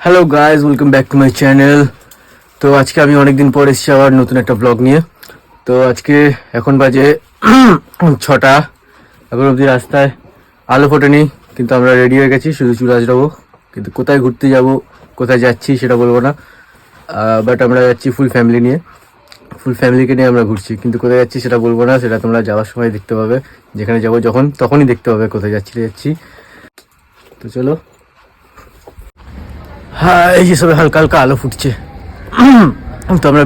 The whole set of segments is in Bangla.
Hello guys, welcome back to my channel. তো আজকে আমি অনেকদিন পর এসেছি আবার নতুন একটা ব্লগ নিয়ে। তো আজকে এখন বাজে 6টা। এখন অবধি রাস্তায় আলো ফোটেনি, কিন্তু আমরা রেডি হয়ে গেছি, শুধু চুল আঁচড়াবো। কিন্তু কোথায় ঘুরতে যাব, কোথায় যাচ্ছি সেটা বলবো না, বাট আমরা যাচ্ছি ফুল ফ্যামিলি নিয়ে। ফুল ফ্যামিলিকে নিয়ে আমরা ঘুরছি, কিন্তু কোথায় যাচ্ছি সেটা বলবো না, সেটা তোমরা যাওয়ার সময় দেখতে পাবে। যেখানে যাবো তখনই দেখতে পাবে কোথায় যাচ্ছি। তো চলো। হ্যাঁ, এই যে সবে হালকা হালকা আলো ফুটছে। তো আমরা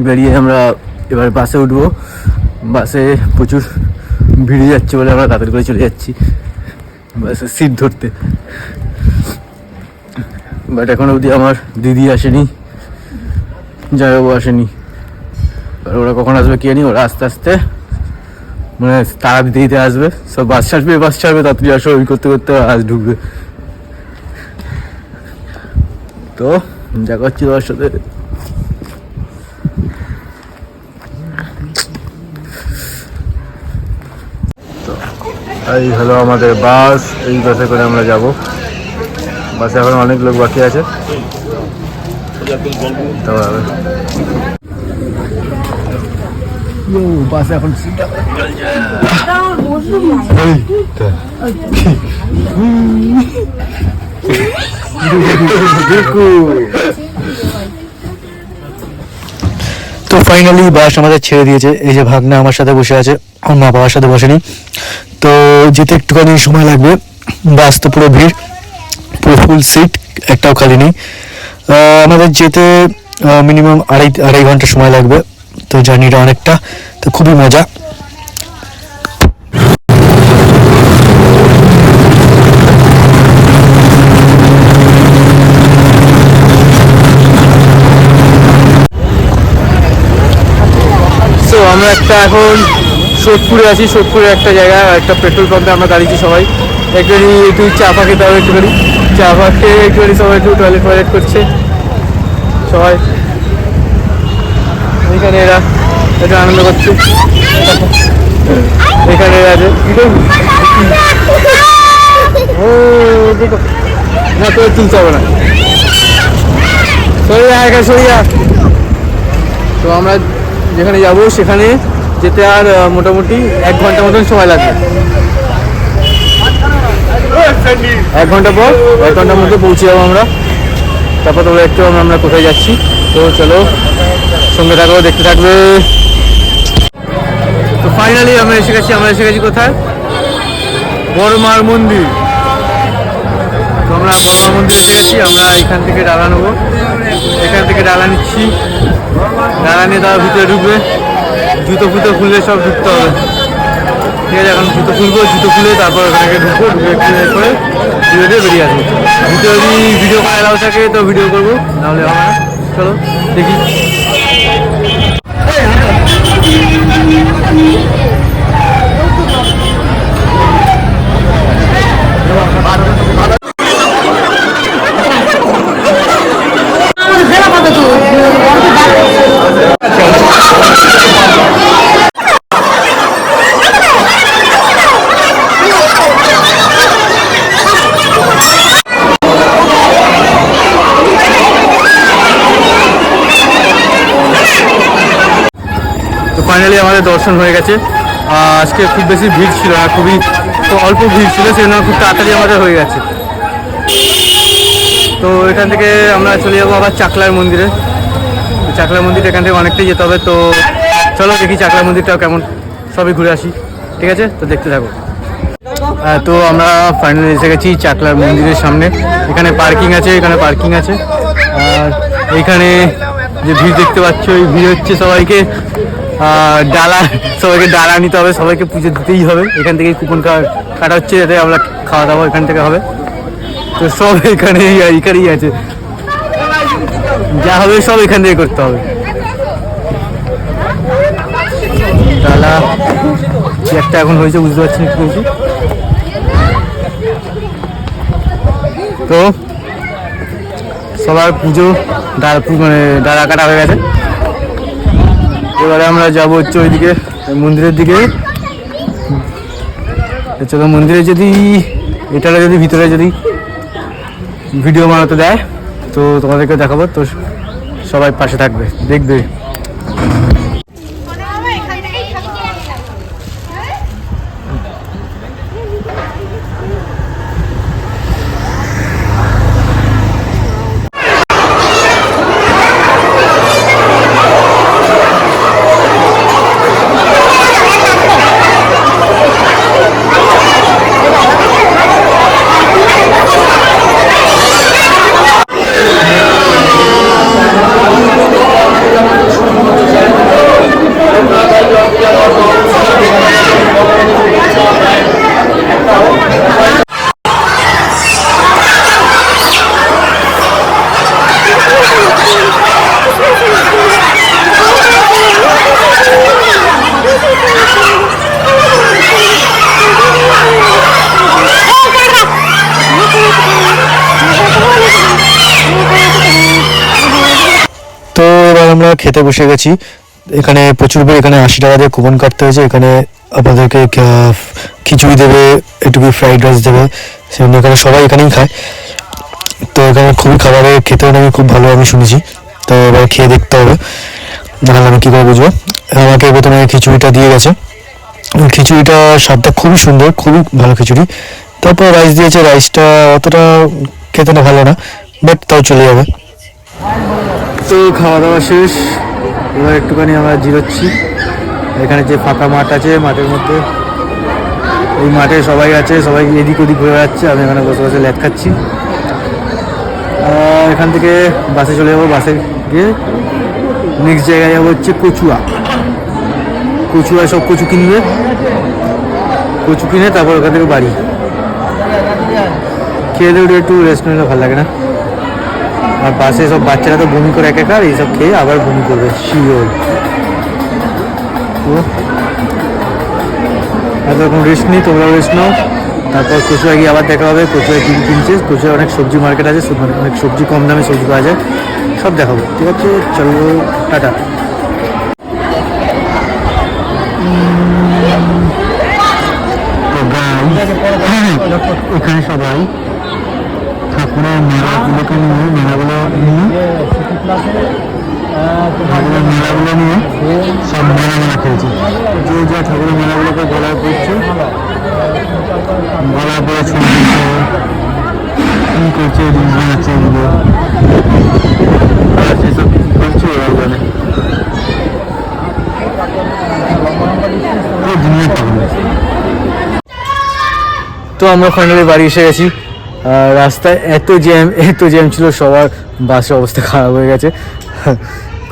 বেরিয়ে আমরা এবার বাসে উঠবো। বাসে প্রচুর ভিড়ে যাচ্ছে বলে আমরা তাড়াতাড়ি করে চলে যাচ্ছি বাসে সিট ধরতে। বাট এখন অবধি আমার দিদি আসেনি, জামাইবাবু আসেনি। আর ওরা কখন আসবে কে জানি। ওরা আস্তে আস্তে মানে তারা দিতে আসবে। সব বাস ছাড়বে তাড়াতাড়ি আসো, ওই করতে করতে আজ ঢুকবে। তো দেখা হচ্ছে তোমার সাথে। এই হলো আমাদের বাস, এই বাসে করে আমরা যাব। বাসে এখন অনেক লোক বাকি আছে। বাসে এখন তো ফাইনালি বাস আমাদের ছেড়ে দিয়েছে। এই যে ভাগনা আমার সাথে বসে আছে, আমার মা বাবার সাথে বসেনি। তো যেতে একটুখানি সময় লাগবে। বাস তো পুরো ভিড়, পুরো ফুল সিট, একটাও খালি নেই। আমাদের যেতে মিনিমাম আড়াই ঘন্টা সময় লাগবে। তো জার্নিটা অনেকটা, তো খুবই মজা। আমরা একটা এখন সোদপুরে আছি। সোদপুরে একটা জায়গায় একটা পেট্রোল পাম্পে আমরা দাঁড়িয়েছি সবাই। একটু চা ফা খেতে হবে, একটুখানি চা ফা খেয়ে একটুখানি সবাই একটু টয়লেট করছে সবাই। এখানে এরা একটু আনন্দ করছে। এখানে আছে না, তো তুলতে হবে না, সরিয়া। তো আমরা যেখানে যাব সেখানে যেতে আর মোটামুটি 1 ঘন্টা মতন সময় লাগবে। 1 ঘন্টার মধ্যে পৌঁছে যাবো আমরা। তারপর তোমরা একটু আমরা কোথায় যাচ্ছি। তো চলো, সঙ্গে থাকবো, দেখতে থাকবে। তো ফাইনালি আমরা এসে গেছি কোথায়? বড়মার মন্দির। তো আমরা বড়মার মন্দির এসে গেছি। আমরা এখান থেকে ডালা নেবো, নিচ্ছি। ডালা নিয়ে তারা ভিতরে ঢুকবে। জুতো খুললে সব ঢুকতে হবে, ঠিক আছে? এখন জুতো খুলে তারপর ওখানে ঢুকবো। করে ভিডিও দিয়ে বেরিয়ে আসবো। যদি ভিডিও করা এলাও থাকে তো ভিডিও করবো, নাহলে হবে না। চলো দেখি। ফাইনালি আমাদের দর্শন হয়ে গেছে। আজকে খুব বেশি ভিড় ছিল না, খুবই অল্প ভিড় ছিল, সেজন্য খুব তাড়াতাড়ি আমাদের হয়ে গেছে। তো এখান থেকে আমরা চলে যাবো আবার চাকলার মন্দিরে। চাকলার মন্দির এখান থেকে অনেকটাই যেতে হবে। তো চলো দেখি চাকলার মন্দিরটাও কেমন, সবই ঘুরে আসি, ঠিক আছে? তো দেখতে থাকো। তো আমরা ফাইনালি এসে গেছি চাকলার মন্দিরের সামনে। এখানে পার্কিং আছে। আর এইখানে যে ভিড় দেখতে পাচ্ছ, ওই ভিড় হচ্ছে সবাইকে ডালা নিতে হবে, সবাইকে পুজো দিতেই হবে। এখান থেকে কুপন কাটা হচ্ছে, যাতে আমরা খাওয়া দাওয়া এখান থেকে হবে। তো সব এখানেই আছে, যা হবে সব এখান থেকে করতে হবে। ডালা একটা এখন হয়েছে, বুঝতে পারছি না কি হয়েছে। তো সবার পুজো ডালা কাটা হয়ে গেছে। এবারে আমরা যাবো হচ্ছে ওইদিকে মন্দিরের দিকে। চলো মন্দিরে যদি ভিতরে ভিডিও বানাতে দেয়, তো তোমাদেরকে দেখাবো। তো সবাই পাশে থাকবে, দেখবে। তো এবার আমরা খেতে বসে গেছি। এখানে প্রচুর বের, এখানে 80 টাকা দিয়ে কুপন কাটতে হয়েছে। এখানে আপনাদেরকে খিচুড়ি দেবে, একটু ফ্রাইড রাইস দেবে, সেজন্য এখানে সবাই এখানেই খায়। তো এখানে খুবই খাবারের খেতেও নাকি খুব ভালো আমি শুনেছি। তো এবার খেয়ে দেখতে হবে, নাহলে আমি কী করে বুঝবো। আমাকে প্রথমে খিচুড়িটা দিয়ে গেছে, খিচুড়িটা স্বাদটা খুবই সুন্দর, খুবই ভালো খিচুড়ি। তারপর রাইস দিয়েছে, রাইসটা অতটা খেতে না ভালো না, বাট তাও চলে যাবে। তো খাওয়া দাওয়া শেষ, এবার একটুখানি আমরা জিরোচ্ছি। এখানে যে ফাঁকা মাঠ আছে, মাঠের মধ্যে, এই মাঠে সবাই আছে, সবাই এদিক ওদিক ঘুরে বেড়াচ্ছে, আমি এখানে বসে বসে ল্যাদ খাচ্ছি। এখান থেকে বাসে চলে যাবো, বাসে গিয়ে নেক্সট জায়গায় যাবো হচ্ছে কচুয়া। কচুয়া সব কচু কিনবে, কচু কিনে তারপর ওখান থেকে বাড়ি। খেয়ে দিয়ে একটু রেস্ট নিলে ভালো লাগে না। আর বাসে সব বাচ্চারা তো বমি করে একাকার, এইসব খেয়ে আবার বমি করবে শিওর। তো এতরকম রেস্ট নিই, তোমরা রেস্ট নাও। তারপর কচুয়া গিয়ে আবার দেখা হবে, কচুয়া কী কিনছে। কচুয়া অনেক সবজি মার্কেট আছে, অনেক সবজি কম দামে সবজি পাওয়া যায়, সব দেখাবো। ঠিক আছে, চলো, টাটা। এখানে সবাই ঠাকুরের মেলাগুলোকে নিয়ে মেলাগুলো নিয়ে সব মেলা খেলছে। যে যে ঠাকুরের মেলাগুলোকে গলায় পড়ছে, গলায় পড়ে ছুঁড়ছে, কী করছে, রিলস বানাচ্ছে, এগুলো আর সেসব কী করছে ওরা জানে। তো আমরা ফাইনালি বাড়ি এসে গেছি। রাস্তায় এত জ্যাম ছিল, সবার বাসের অবস্থা খারাপ হয়ে গেছে।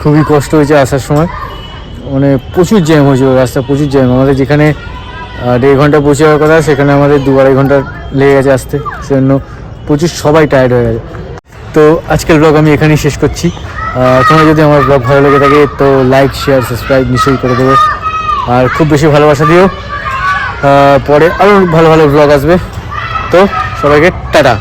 খুবই কষ্ট হয়েছে আসার সময়, মানে প্রচুর জ্যাম হয়েছিল রাস্তা, প্রচুর জ্যাম। আমাদের যেখানে 1.5 ঘন্টা পৌঁছে যাওয়ার কথা, সেখানে আমাদের 2-2.5 ঘন্টা লেগে গেছে আসতে, সেজন্য প্রচুর সবাই টায়ার্ড হয়ে গেছে। তো আজকের ব্লগ আমি এখানেই শেষ করছি। তোমার যদি আমার ব্লগ ভালো লেগে থাকে তো লাইক, শেয়ার, সাবস্ক্রাইব নিশ্চয়ই করে দেবে। আর খুব বেশি ভালোবাসা দিও, পরে আরও ভালো ভালো ব্লগ আসবে। তো সবাইকে টাটা।